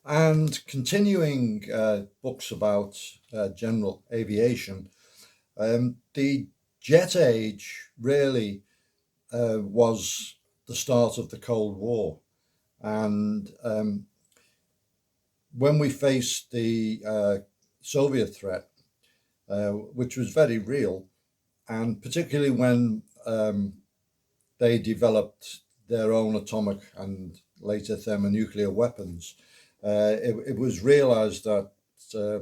And continuing books about general aviation, the jet age really was the start of the Cold War. And when we faced the Soviet threat, which was very real, and particularly when they developed their own atomic and later thermonuclear weapons, it was realized that uh,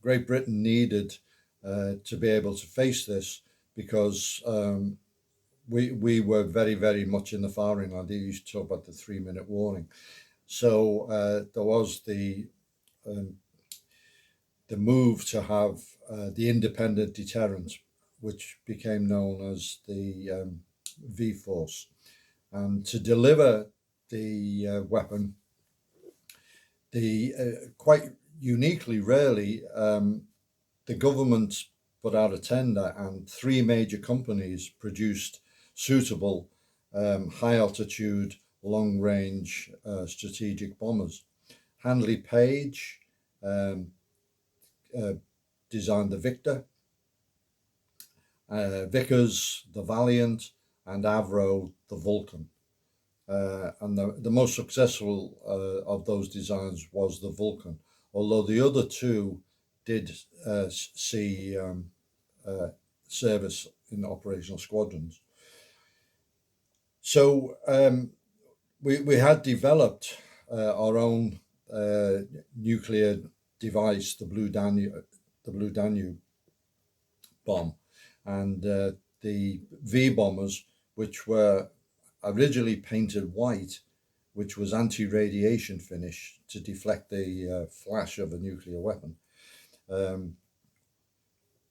Great Britain needed to be able to face this because we were very, very much in the firing line. They used to talk about the 3 minute warning. So there was um, the move to have the independent deterrent, which became known as the V Force. And to deliver the weapon, the quite uniquely, rarely, the government put out a tender, and three major companies produced suitable high altitude, long range strategic bombers. Handley Page um, uh, designed the Victor, Vickers the Valiant, and Avro the Vulcan. And the most successful of those designs was the Vulcan, although the other two did see uh, service in operational squadrons. So we had developed our own nuclear device, the Blue Danube bomb, and the V bombers, which were originally painted white, which was anti-radiation finish to deflect the flash of a nuclear weapon, um,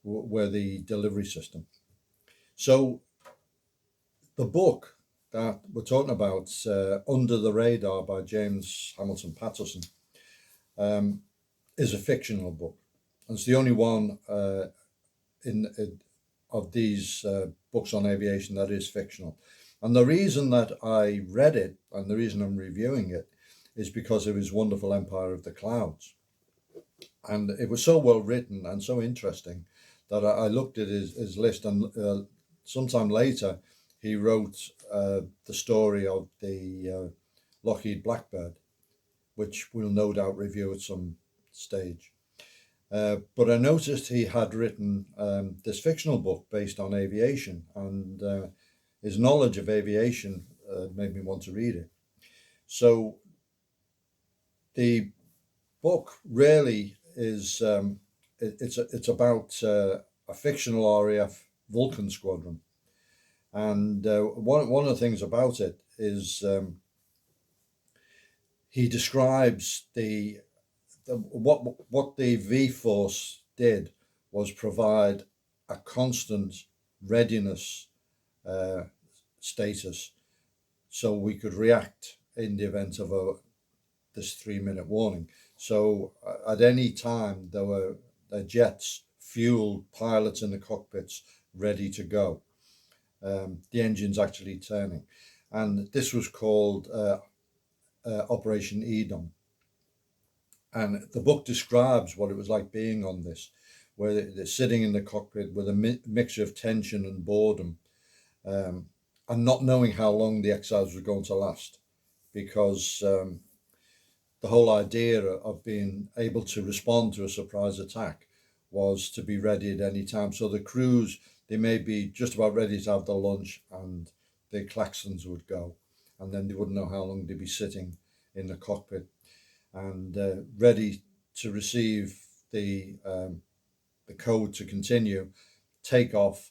were the delivery system. So the book that we're talking about, Under the Radar by James Hamilton Paterson, um, is a fictional book. And it's the only one in of these books on aviation that is fictional. And the reason that I read it and the reason I'm reviewing it is because of his wonderful Empire of the Clouds. And it was so well written and so interesting that I looked at his list, and sometime later he wrote the story of the Lockheed Blackbird, which we'll no doubt review at some stage. But I noticed he had written this fictional book based on aviation, and his knowledge of aviation made me want to read it. So the book really is it's about a fictional RAF Vulcan squadron, and one of the things about it is he describes what the V Force did was provide a constant readiness uh, status, so we could react in the event of this 3 minute warning. So at any time there were jets, fuel, pilots in the cockpits ready to go. The engines actually turning, and this was called Operation Edom. And the book describes what it was like being on this, where they're sitting in the cockpit with a mixture of tension and boredom, um, and not knowing how long the exercise was going to last, because the whole idea of being able to respond to a surprise attack was to be ready at any time. So the crews, they may be just about ready to have their lunch, and the klaxons would go, and then they wouldn't know how long they'd be sitting in the cockpit and ready to receive the code to continue, take off,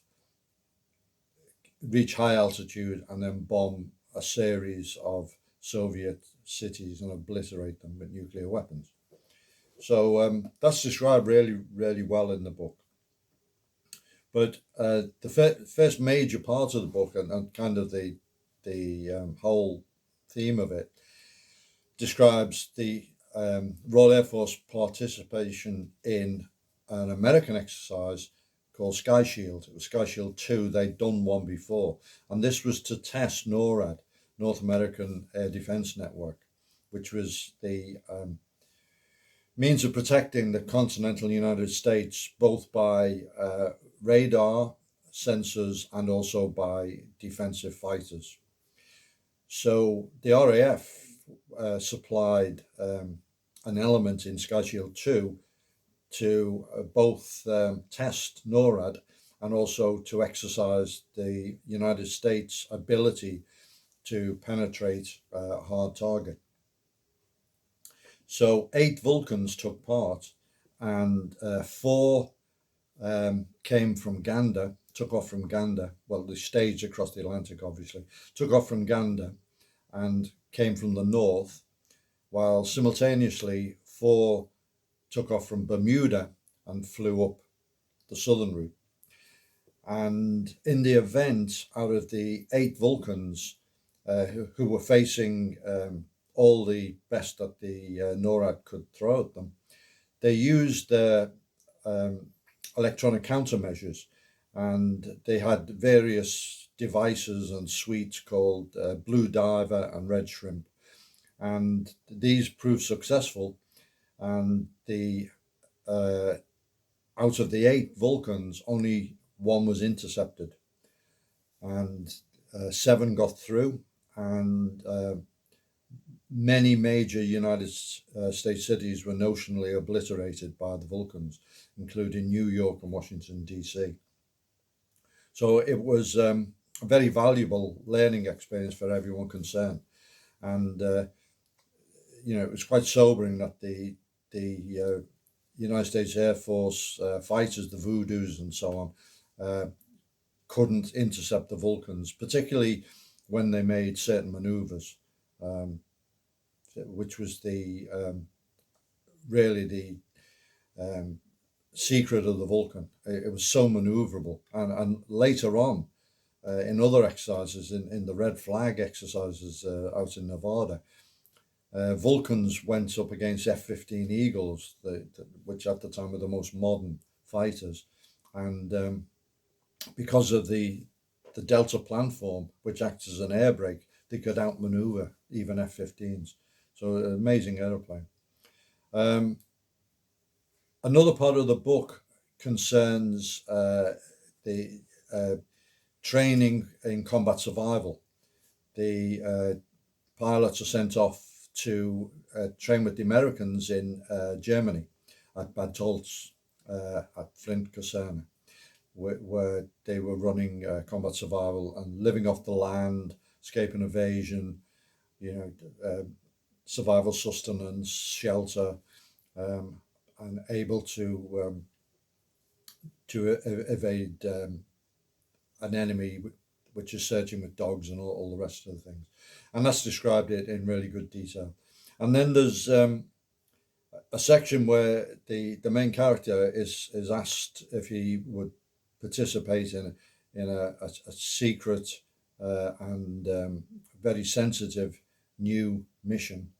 reach high altitude, and then bomb a series of Soviet cities and obliterate them with nuclear weapons. So that's described really, really well in the book. But the first major part of the book, and kind of the whole theme of it, describes the Royal Air Force participation in an American exercise called Sky Shield. It was Sky Shield 2. They'd done one before. And this was to test NORAD, North American Air Defense Network, which was the means of protecting the continental United States both by radar, sensors, and also by defensive fighters. So the RAF supplied an element in Sky Shield 2 to both test NORAD and also to exercise the United States' ability to penetrate a hard target. So 8 Vulcans took part, and 4 came from Gander, took off from Gander. Well, they staged across the Atlantic, obviously, took off from Gander and came from the north, while simultaneously 4 took off from Bermuda and flew up the southern route. And in the event, out of the 8 Vulcans who were facing all the best that the NORAD could throw at them, they used their electronic countermeasures, and they had various devices and suites called Blue Diver and Red Shrimp, and these proved successful. And the out of the 8 Vulcans, only 1 was intercepted, and 7 got through, and many major United States cities were notionally obliterated by the Vulcans, including New York and Washington, D.C. So it was a very valuable learning experience for everyone concerned. And, it was quite sobering that the United States Air Force fighters, the Voodoos and so on, couldn't intercept the Vulcans, particularly when they made certain maneuvers, which was really the secret of the Vulcan. It was so maneuverable, and later on, in other exercises, in the Red Flag exercises out in Nevada, Vulcans went up against F-15 Eagles, which at the time were the most modern fighters, and because of the delta planform, which acts as an air brake, they could outmaneuver even F-15s. So an amazing aeroplane. Another part of the book concerns the training in combat survival. The pilots are sent off to train with the Americans in Germany at Bad Tolz, at Flint Caserna, where they were running combat survival and living off the land, escape and evasion, survival, sustenance, shelter, and able to evade an enemy which is searching with dogs and all the rest of the things. And that's described it in really good detail. And then there's a section where the main character is asked if he would participate in a secret and very sensitive new mission.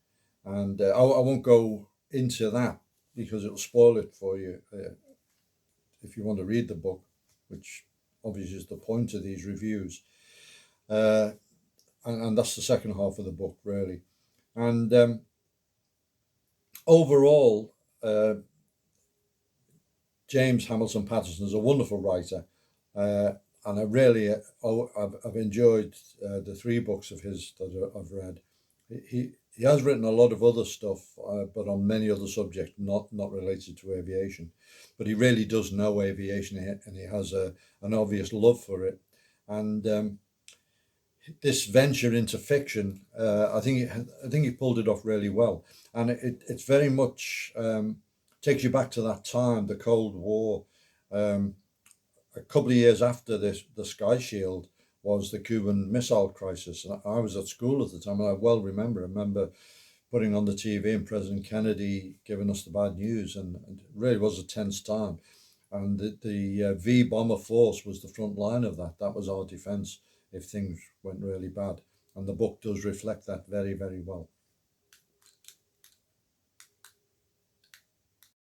And I won't go into that because it'll spoil it for you if you want to read the book, which obviously is the point of these reviews. And that's the second half of the book, really. And overall, James Hamilton Paterson is a wonderful writer, and I really I've enjoyed the 3 books of his that I've read. He has written a lot of other stuff, but on many other subjects not related to aviation. But he really does know aviation, and he has an obvious love for it. And this venture into fiction, I think he pulled it off really well, and it's very much takes you back to that time, the Cold War. A couple of years after the Sky Shield was the Cuban Missile Crisis, and I was at school at the time, and I remember putting on the TV and President Kennedy giving us the bad news, and it really was a tense time. And the V bomber force was the front line of that. That was our defense if things went really bad. And the book does reflect that very, very well.